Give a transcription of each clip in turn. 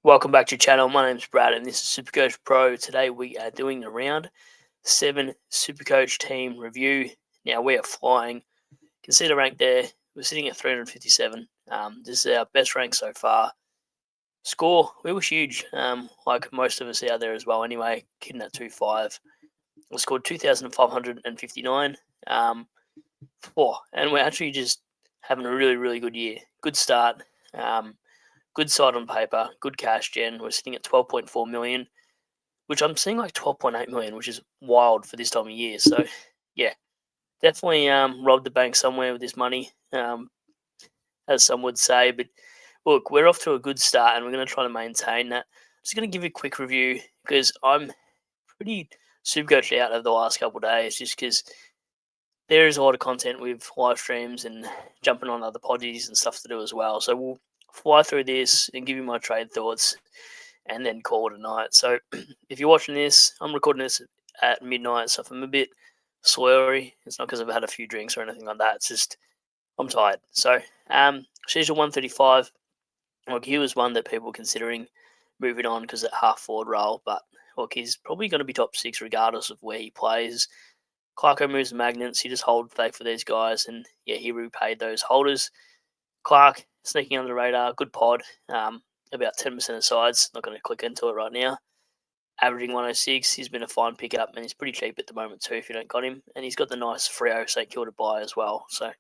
Welcome back to the channel. My name's Brad and this is Supercoach Pro. Today we are doing the round 7 Supercoach team review. Now we are flying. You can see the rank there. We're sitting at 357. This is our best rank so far. Score, we were huge, like most of us out there as well anyway, kidding at 2-5. We scored 2,559. And we're actually just having a really, really good year. Good start. Good side on paper, good cash gen. We're sitting at 12.4 million, which I'm seeing like 12.8 million, which is wild for this time of year. So, yeah, definitely robbed the bank somewhere with this money, as some would say. But look, we're off to a good start, and we're going to try to maintain that. Just going to give you a quick review because I'm pretty super coached out over the last couple of days, just because there is a lot of content with live streams and jumping on other poddies and stuff to do as well. So we'll fly through this and give you my trade thoughts and then call it a night. So if you're watching this, I'm recording this at midnight, so if I'm a bit slurry, it's not because I've had a few drinks or anything like that. It's just I'm tired. So schedule 135. Look, he was one that people were considering moving on because at half forward role, but look, he's probably going to be top 6 regardless of where he plays. Clarko moves the magnets. He just hold faith for these guys, and yeah, he repaid those holders. Clark sneaking under the radar, good pod. About 10% of sides. Not going to click into it right now. Averaging 106. He's been a fine pickup, and he's pretty cheap at the moment too if you don't got him. And he's got the nice Freo St Kilda buy as well, so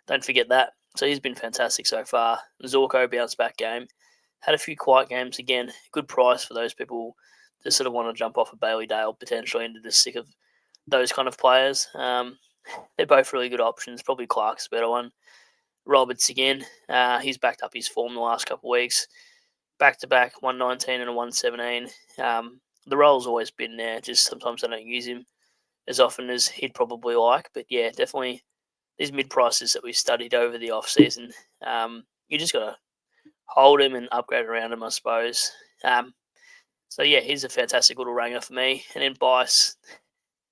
don't forget that. So he's been fantastic so far. Zorko bounce back game. Had a few quiet games again. Good price for those people that sort of want to jump off of Bailey Dale potentially into the sick of those kind of players. They're both really good options. Probably Clark's a better one. Roberts again. He's backed up his form the last couple of weeks. Back to back, 119 and a 117. The role's always been there. Just sometimes I don't use him as often as he'd probably like. But yeah, definitely these mid prices that we studied over the off season. You just got to hold him and upgrade around him, I suppose. So yeah, he's a fantastic little ranger for me. And then Bice,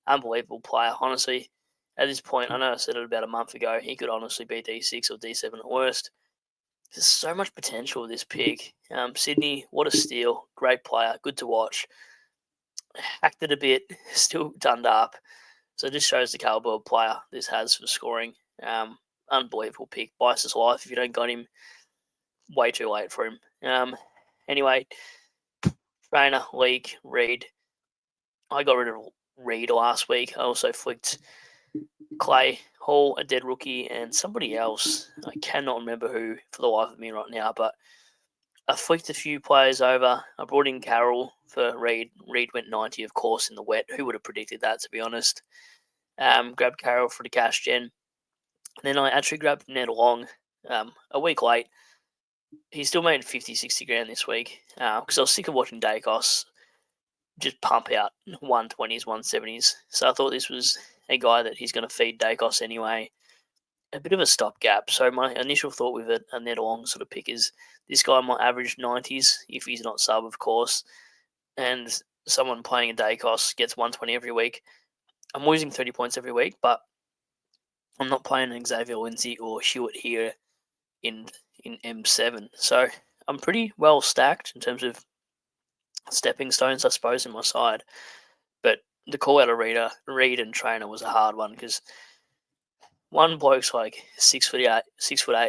unbelievable player, honestly. At this point, I know I said it about a month ago, he could honestly be D6 or D7 at worst. There's so much potential with this pick. Sydney, what a steal. Great player, good to watch. Hacked it a bit, still done up. So it just shows the caliber of player this has for scoring. Unbelievable pick. Bites his life. If you don't got him, way too late for him. Anyway, trainer, league, Reed. I got rid of Reed last week. I also flicked Clay, Hall, a dead rookie, and somebody else. I cannot remember who for the life of me right now, but I flicked a few players over. I brought in Carroll for Reed. Reed went 90, of course, in the wet. Who would have predicted that, to be honest? Grabbed Carroll for the cash gen. And then I actually grabbed Ned Long a week late. He still made 50, 60 grand this week because I was sick of watching Dacos just pump out 120s, 170s. So I thought this was a guy that he's going to feed Dacos anyway. A bit of a stopgap. So my initial thought with a Ned Long sort of pick is this guy might average 90s if he's not sub, of course. And someone playing a Dacos gets 120 every week. I'm losing 30 points every week, but I'm not playing an Xavier Lindsay or Hewitt here in M7. So I'm pretty well stacked in terms of stepping stones, I suppose, in my side. But the call out of Reed and Trainer was a hard one because one bloke's like 6'8",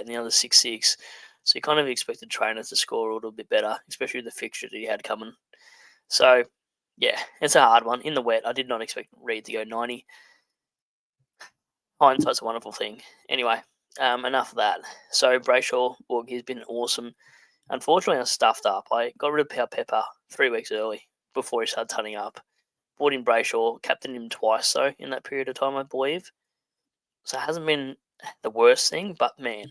and the other 6'6". So you kind of expected Trainer to score a little bit better, especially with the fixture that he had coming. So yeah, it's a hard one. In the wet, I did not expect Reed to go 90. Hindsight's a wonderful thing. Anyway, enough of that. So Brayshaw, look, he's been awesome. Unfortunately, I stuffed up. I got rid of Pau Pepper 3 weeks early before he started turning up. Brought in Brayshaw, captained him twice, though, in that period of time, I believe. So it hasn't been the worst thing, but man,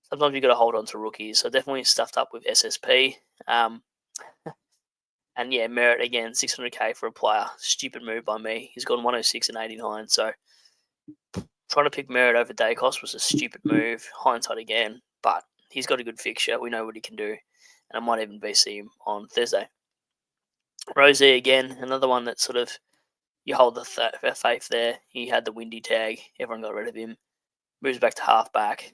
sometimes you've got to hold on to rookies. So definitely stuffed up with SSP. And yeah, Merritt again, 600k for a player. Stupid move by me. He's gone 106 and 89. So trying to pick Merritt over Dacos was a stupid move. Hindsight again, but he's got a good fixture. We know what he can do. And I might even BC him on Thursday. Rosie again, another one that sort of you hold the faith there. He had the windy tag. Everyone got rid of him. Moves back to halfback.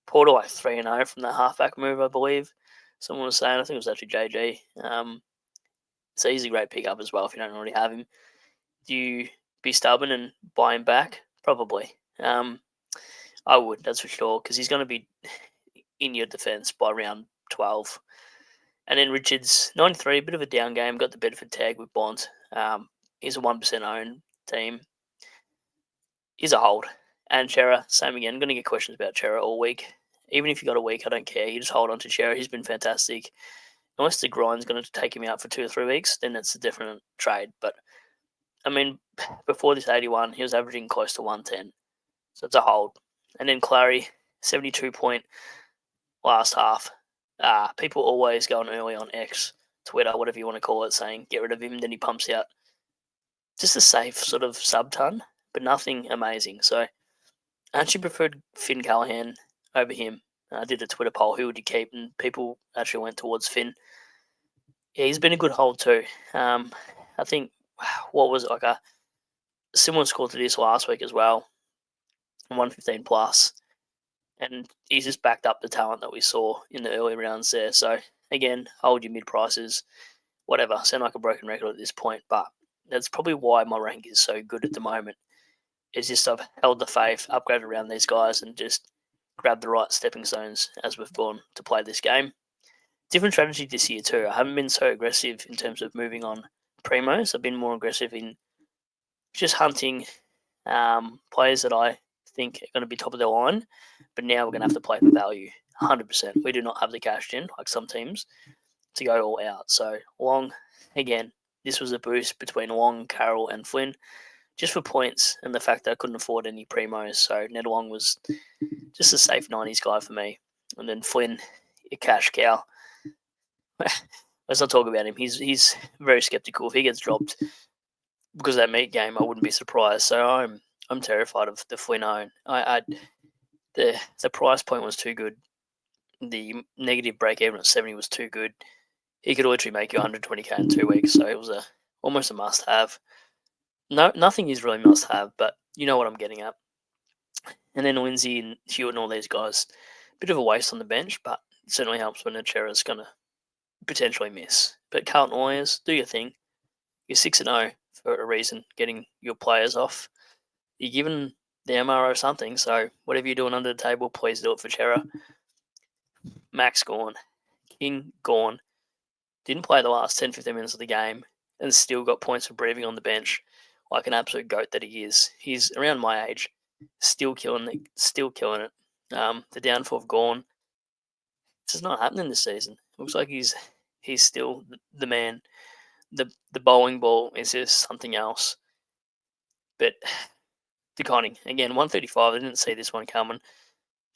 Pulled away 3-0 from that halfback move, I believe. Someone was saying, I think it was actually JG. So he's a great pickup as well if you don't already have him. Do you be stubborn and buy him back? Probably. I would, that's for sure, because he's going to be in your defence by round 12. And then Richards, 93, bit of a down game, got the Bedford tag with Bont. He's a 1% owned team. He's a hold. And Chera, same again. I'm going to get questions about Chera all week. Even if you got a week, I don't care. You just hold on to Chera. He's been fantastic. Unless the grind's going to take him out for 2 or 3 weeks, then it's a different trade. But, I mean, before this 81, he was averaging close to 110. So it's a hold. And then Clary, 72 point last half. People always going early on X, Twitter, whatever you want to call it, saying get rid of him. Then he pumps out just a safe sort of sub-ton, but nothing amazing. So I actually preferred Finn Callahan over him. I did a Twitter poll, who would you keep? And people actually went towards Finn. Yeah, he's been a good hold too. I think, what was it, like a similar score to this last week as well, 115 plus. And he's just backed up the talent that we saw in the early rounds there. So, again, hold your mid-prices, whatever. Sound like a broken record at this point, but that's probably why my rank is so good at the moment. It's just I've held the faith, upgraded around these guys, and just grabbed the right stepping stones as we've gone to play this game. Different strategy this year too. I haven't been so aggressive in terms of moving on primos. I've been more aggressive in just hunting players that I think are going to be top of their line, but now we're going to have to play for value, 100%. We do not have the cash in, like some teams, to go all out. So Long, again, this was a boost between Long, Carroll, and Flynn, just for points and the fact that I couldn't afford any primos. So Ned Long was just a safe 90s guy for me. And then Flynn, a cash cow. Let's not talk about him. He's very skeptical. If he gets dropped because of that meat game, I wouldn't be surprised. So I'm terrified of the Flynn own. The price point was too good. The negative break even at 70 was too good. He could literally make you 120k in 2 weeks. So it was almost a must have. No, nothing is really must have, but you know what I'm getting at. And then Lindsay and Hewitt and all these guys, bit of a waste on the bench, but it certainly helps when Achera's going to potentially miss. But Carlton Warriors, do your thing. You're 6-0 for a reason, getting your players off. You're giving the MRO something, so whatever you're doing under the table, please do it for Chera. Max gone. King gone. Didn't play the last 10, 15 minutes of the game and still got points for breathing on the bench like an absolute goat that he is. He's around my age, still killing it. The downfall of Gorn, it's just not happening this season. Looks like he's still the man. The bowling ball is just something else. But DeConning, again, 135. I didn't see this one coming.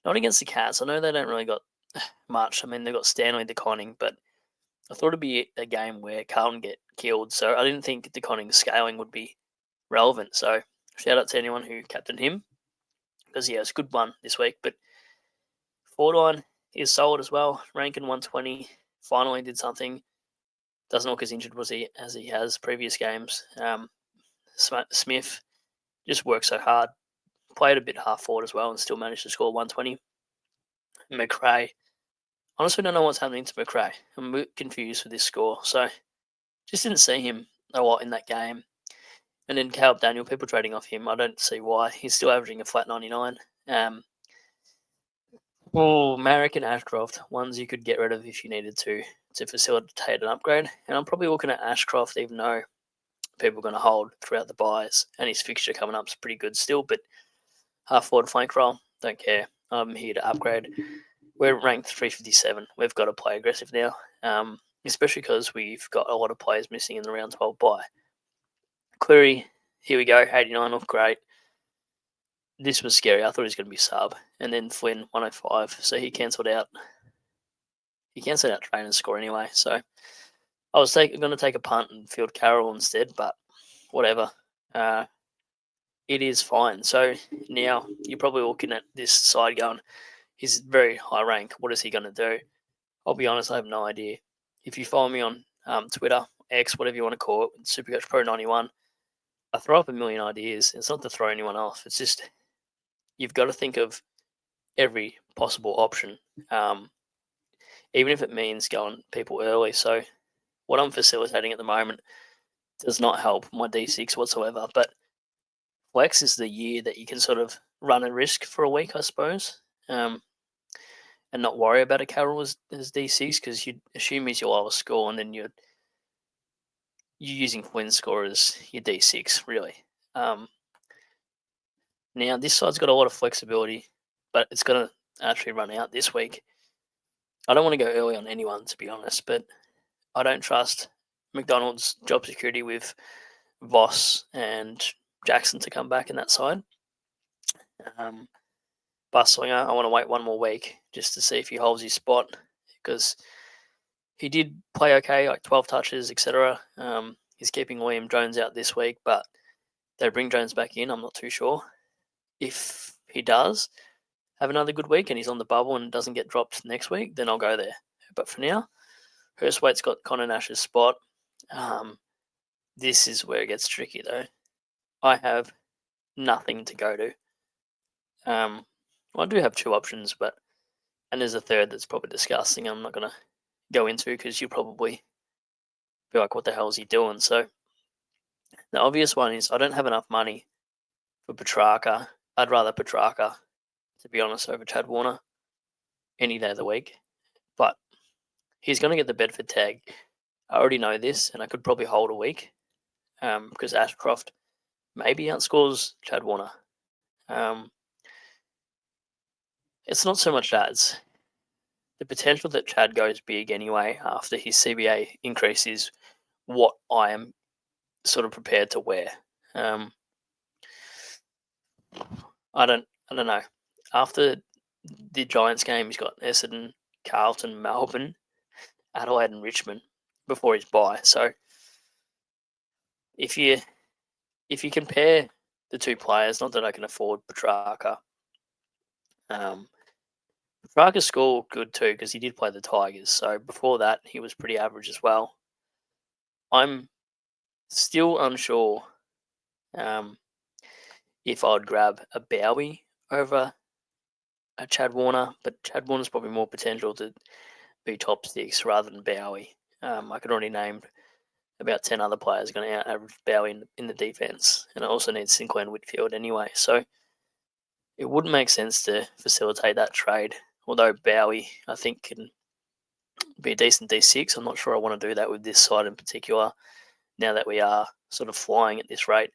Not against the Cats. I know they don't really got much. I mean, they've got Stanley DeConning, but I thought it'd be a game where Carlton get killed. So I didn't think DeConning's scaling would be relevant. So shout out to anyone who captained him. Because, yeah, it's a good one this week. But Fordine is solid as well. Ranking 120. Finally did something. Doesn't look as injured as he has previous games. Smith just worked so hard. Played a bit half forward as well and still managed to score 120. McRae. Honestly, don't know what's happening to McRae. I'm a bit confused with this score. So, just didn't see him a lot in that game. And then Caleb Daniel, people trading off him. I don't see why. He's still averaging a flat 99. Marek and Ashcroft, ones you could get rid of if you needed to facilitate an upgrade. And I'm probably looking at Ashcroft, even though people are going to hold throughout the buys. And his fixture coming up is pretty good still. But half forward flank role, don't care. I'm here to upgrade. We're ranked 357. We've got to play aggressive now, especially because we've got a lot of players missing in the round 12 bye. Cleary, here we go, 89, looked great. This was scary. I thought he was going to be sub. And then Flynn, 105. So he cancelled out. He cancelled out train and score anyway. So I was going to take a punt and field Carroll instead, but whatever. It is fine. So now you're probably looking at this side going, he's very high rank. What is he going to do? I'll be honest, I have no idea. If you follow me on Twitter, X, whatever you want to call it, Supercoach Pro 91, I throw up a million ideas. It's not to throw anyone off. It's just you've got to think of every possible option. even if it means going people early. So what I'm facilitating at the moment does not help my D6 whatsoever. But flex is the year that you can sort of run a risk for a week, I suppose, and not worry about a Carroll as D6 because you'd assume he's your lowest score, and then you're using win score as your D6, really. Now, this side's got a lot of flexibility, but it's going to actually run out this week. I don't want to go early on anyone, to be honest, but I don't trust McDonald's job security with Voss and Jackson to come back in that side. Bustlinger, I want to wait one more week just to see if he holds his spot because he did play okay, like 12 touches, etc. He's keeping William Jones out this week, but they bring Jones back in. I'm not too sure. If he does have another good week and he's on the bubble and doesn't get dropped next week, then I'll go there. But for now, Hurstwaite's got Connor Nash's spot. This is where it gets tricky, though. I have nothing to go to. Well, I do have two options, and there's a third that's probably disgusting. I'm not going to go into because you'll probably be like, what the hell is he doing? So the obvious one is I don't have enough money for Petrarca. I'd rather Petrarca, to be honest, over Chad Warner any day of the week. But he's going to get the Bedford tag. I already know this, and I could probably hold a week because Ashcroft maybe outscores Chad Warner. It's not so much that. It's the potential that Chad goes big anyway after his CBA increase is what I am sort of prepared to wear. I don't know. After the Giants game, he's got Essendon, Carlton, Melbourne, Adelaide, and Richmond before his bye. So if you compare the two players, not that I can afford Petrarca. Petrarca's score good too because he did play the Tigers. So before that, he was pretty average as well. I'm still unsure if I'd grab a Bowie over a Chad Warner, but Chad Warner's probably more potential to be top six rather than Bowie. I could already name about 10 other players going to out-average Bowie in the defence, and I also need Sinclair and Whitfield anyway. So it wouldn't make sense to facilitate that trade, although Bowie, I think, can be a decent D6. I'm not sure I want to do that with this side in particular, now that we are sort of flying at this rate.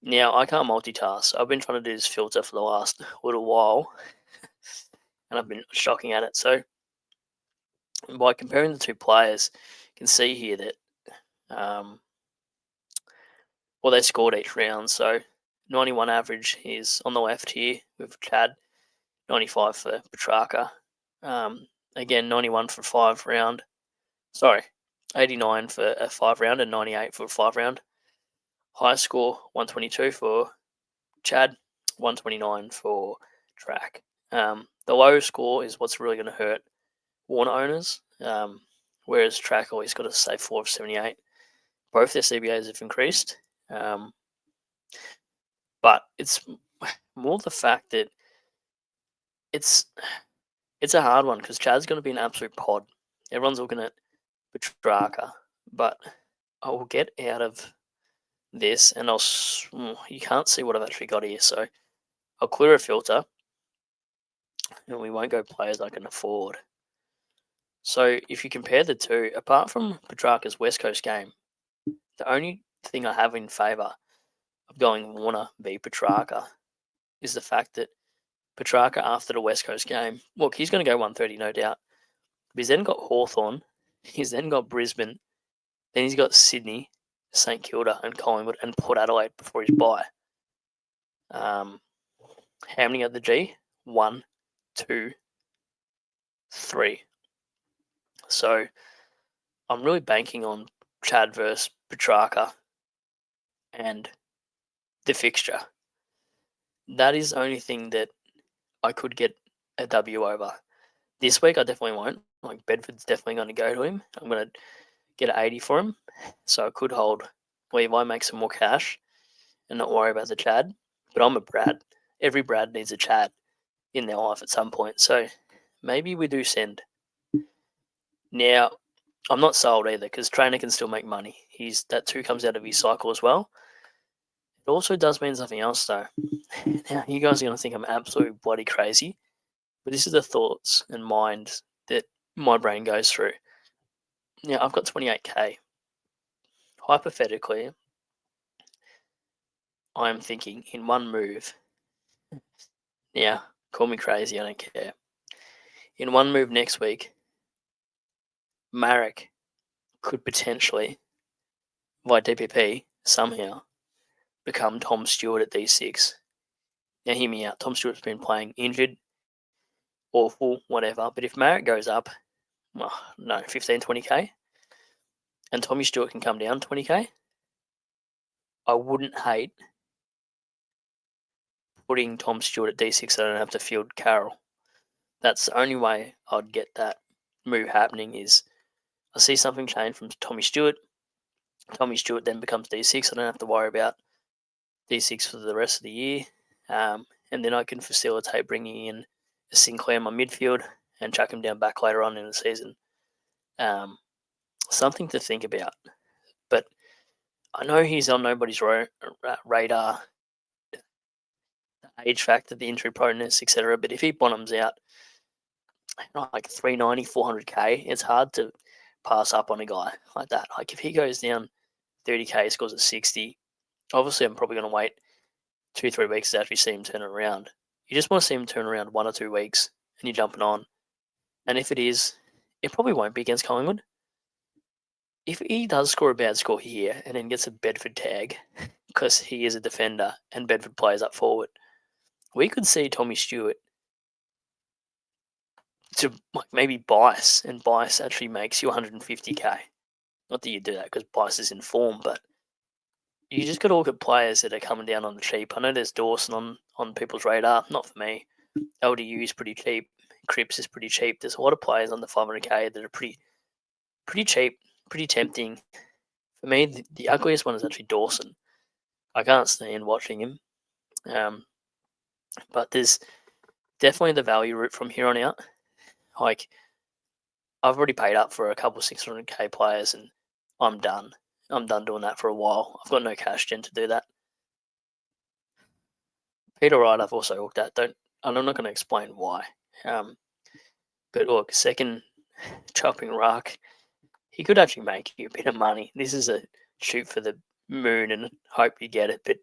Now, I can't multitask. I've been trying to do this filter for the last little while, and I've been shocking at it. So by comparing the two players, you can see here that they scored each round. So 91 average is on the left here with Chad, 95 for Petrarca. Again, 91 for 5 round. Sorry, 89 for a 5 round and 98 for a 5 round. High score, 122 for Chad, 129 for Track. The low score is what's really going to hurt Warner owners, whereas Track always got a safe floor of 78. Both their CBAs have increased, but it's more the fact that it's a hard one because Chad's going to be an absolute pod. Everyone's looking at Petrarca, but I will get out of this and you can't see what I've actually got here, so I'll clear a filter and we won't go players I can afford. So if you compare the two, apart from Petrarca's West Coast game, the only thing I have in favour of going Warner v Petrarca is the fact that Petrarca after the West Coast game, look, he's going to go 130 no doubt. But he's then got Hawthorn, he's then got Brisbane, then he's got Sydney, St Kilda and Collingwood and Port Adelaide before his bye. How many at the G? 1, 2, 3. So I'm really banking on Chad versus Petrarca and the fixture. That is the only thing that I could get a W over. This week I definitely won't. Like Bedford's definitely going to go to him. I'm going to get an 80 for him. So I could hold Levi, make some more cash and not worry about the Chad. But I'm a Brad. Every Brad needs a Chad in their life at some point. So maybe we do send. Now, I'm not sold either because trainer can still make money. That too comes out of his cycle as well. It also does mean something else though. Now, you guys are going to think I'm absolutely bloody crazy, but this is the thoughts and minds that my brain goes through. Now, I've got 28k. Hypothetically, I'm thinking in one move. Now, call me crazy, I don't care. In one move next week, Marek could potentially, via DPP, somehow become Tom Stewart at D6. Now, hear me out. Tom Stewart's been playing injured, awful, whatever. But if Marek goes up, well, no, 15, 20k, and Tommy Stewart can come down 20k, I wouldn't hate putting Tom Stewart at D6 so I don't have to field Carroll. That's the only way I'd get that move happening is I see something change from Tommy Stewart. Tommy Stewart then becomes D6. I don't have to worry about D6 for the rest of the year. And then I can facilitate bringing in a Sinclair in my midfield and chuck him down back later on in the season. Something to think about. But I know he's on nobody's radar. The age factor, the injury proneness, etc. But if he bottoms out like 390, 400k, it's hard to pass up on a guy like that. Like if he goes down 30k, scores a 60, obviously I'm probably going to wait 2-3 weeks to actually see him turn around. You just want to see him turn around 1 or 2 weeks and you're jumping on. And if it is, it probably won't be against Collingwood. If he does score a bad score here and then gets a Bedford tag because he is a defender and Bedford plays up forward, we could see Tommy Stewart to like maybe Bice, and Bice actually makes you 150k. Not that you do that because Bice is in form, but you just got to look at players that are coming down on the cheap. I know there's Dawson on people's radar. Not for me. LDU is pretty cheap. Cripps is pretty cheap. There's a lot of players under 500k that are pretty cheap, pretty tempting. For me, the ugliest one is actually Dawson. I can't stand watching him. But there's definitely the value route from here on out. Like, I've already paid up for a couple 600k players and I'm done. I'm done doing that for a while. I've got no cash gen to do that. Peter Wright, I've also looked at. I'm not going to explain why. But look, second chopping rock, he could actually make you a bit of money. This is a shoot for the moon and hope you get it. But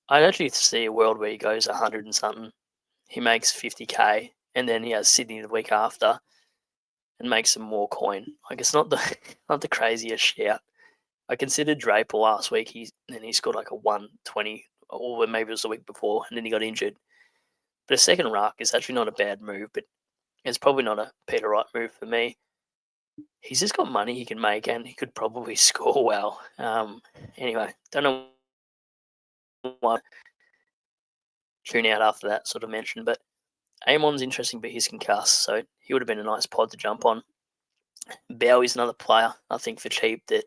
I'd actually see a world where he goes 100 and something. He makes 50k and then he has Sydney the week after and makes some more coin. Like it's not the craziest shout. I considered Draper last week. He scored like a 120, or maybe it was the week before, and then he got injured. But a second ruck is actually not a bad move, but it's probably not a Peter Wright move for me. He's just got money he can make, and he could probably score well. Anyway, don't know why tune out after that sort of mention, but Amon's interesting, but he's concussed, so he would have been a nice pod to jump on. Bowie's another player, I think, for cheap that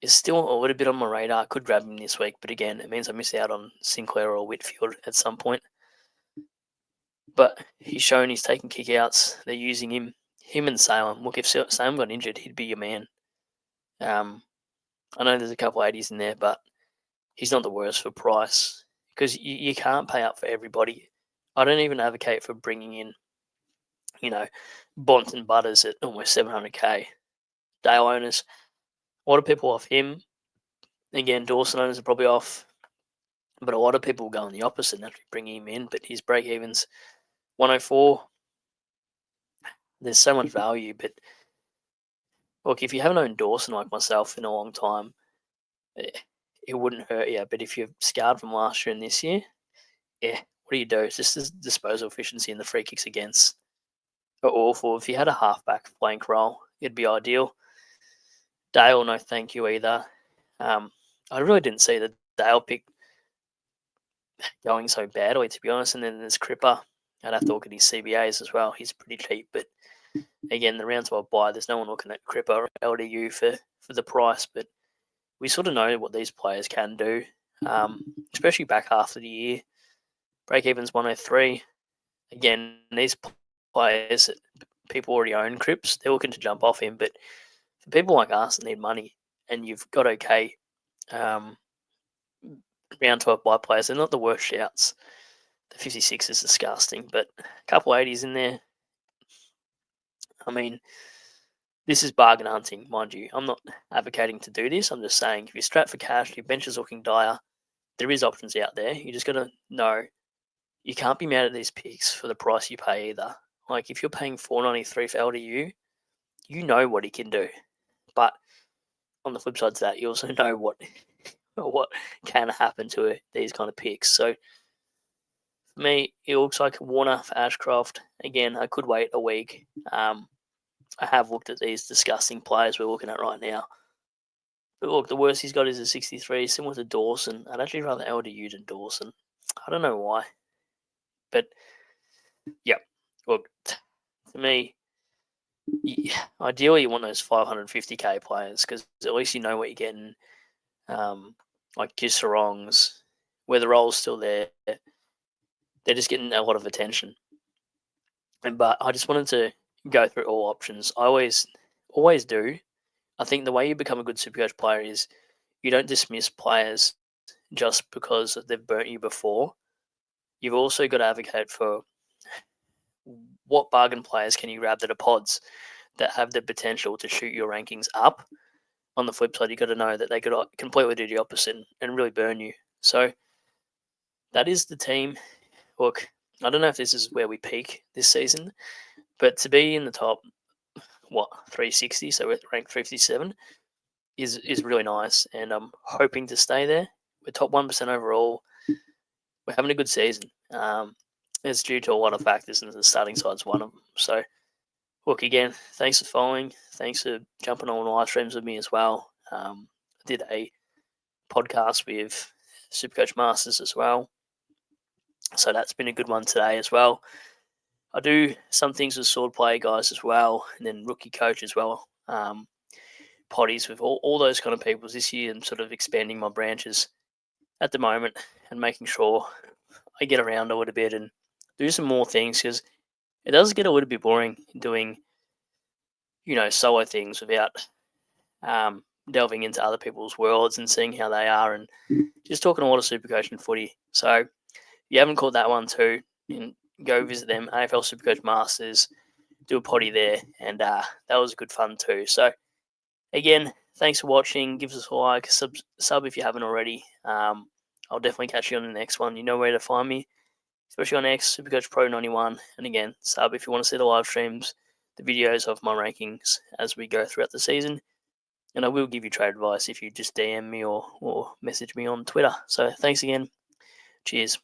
is still a little bit on my radar. I could grab him this week, but again, it means I miss out on Sinclair or Whitfield at some point. But he's shown he's taking kickouts. They're using him. Him and Salem. Look, if Salem got injured, he'd be your man. I know there's a couple 80s in there, but he's not the worst for price because you can't pay up for everybody. I don't even advocate for bringing in, Bont and Butters at almost 700k. Dale owners, a lot of people off him. Again, Dawson owners are probably off, but a lot of people go on the opposite and actually bring him in. But his break even's 104. There's so much value, but look, if you haven't owned Dawson like myself in a long time, it wouldn't hurt you. But if you're scarred from last year and this year, what do you do? It's just the disposal efficiency and the free kicks against are awful. If you had a halfback flank role, it'd be ideal. Dale, no thank you either. I really didn't see the Dale pick going so badly, to be honest. And then there's Cripper. I'd have to look at his CBAs as well. He's pretty cheap, but again, the rounds I'll buy, there's no one looking at Cripper or LDU for the price. But we sort of know what these players can do, especially back half of the year. Break even's 103. Again, these players people already own Cripps, they're looking to jump off him. But for people like us that need money and you've got okay um, round 12 buy players, they're not the worst shouts. The 56 is disgusting, but a couple 80s in there. I mean, this is bargain hunting, mind you. I'm not advocating to do this. I'm just saying if you're strapped for cash, your bench is looking dire, there is options out there. You just got to know you can't be mad at these picks for the price you pay either. Like if you're paying $4.93 for LDU, you know what he can do. But on the flip side to that, you also know what can happen to these kind of picks. So for me, it looks like Warner for Ashcroft. Again, I could wait a week. I have looked at these disgusting players we're looking at right now. But look, the worst he's got is a 63, similar to Dawson. I'd actually rather LDU than Dawson. I don't know why. But, yeah, look, to me, ideally you want those 550k players because at least you know what you're getting. Like Gisserongs, where the role's still there, they're just getting a lot of attention. But I just wanted to go through all options. I always do. I think the way you become a good Supercoach player is you don't dismiss players just because they've burnt you before. You've also got to advocate for what bargain players can you grab that are pods that have the potential to shoot your rankings up. On the flip side, you've got to know that they could completely do the opposite and really burn you. So that is the team. Look, I don't know if this is where we peak this season, but to be in the top, 360, so we're ranked 357, is really nice, and I'm hoping to stay there. We're top 1% overall. We're having a good season. It's due to a lot of factors, and the starting side's one of them. So, look, again, thanks for following. Thanks for jumping on live streams with me as well. I did a podcast with Supercoach Masters as well. So that's been a good one today as well. I do some things with sword play guys as well, and then rookie coach as well. Potties with all those kind of people this year, and sort of expanding my branches at the moment and making sure I get around a little bit and do some more things because it does get a little bit boring doing, solo things without delving into other people's worlds and seeing how they are and just talking a lot of Supercoach and footy. So if you haven't caught that one too, go visit them, AFL Supercoach Masters, do a potty there, and that was good fun too. So again, thanks for watching. Give us a like, sub if you haven't already. I'll definitely catch you on the next one. You know where to find me, especially on X, Supercoach Pro 91. And again, sub if you want to see the live streams, the videos of my rankings as we go throughout the season. And I will give you trade advice if you just DM me or message me on Twitter. So thanks again. Cheers.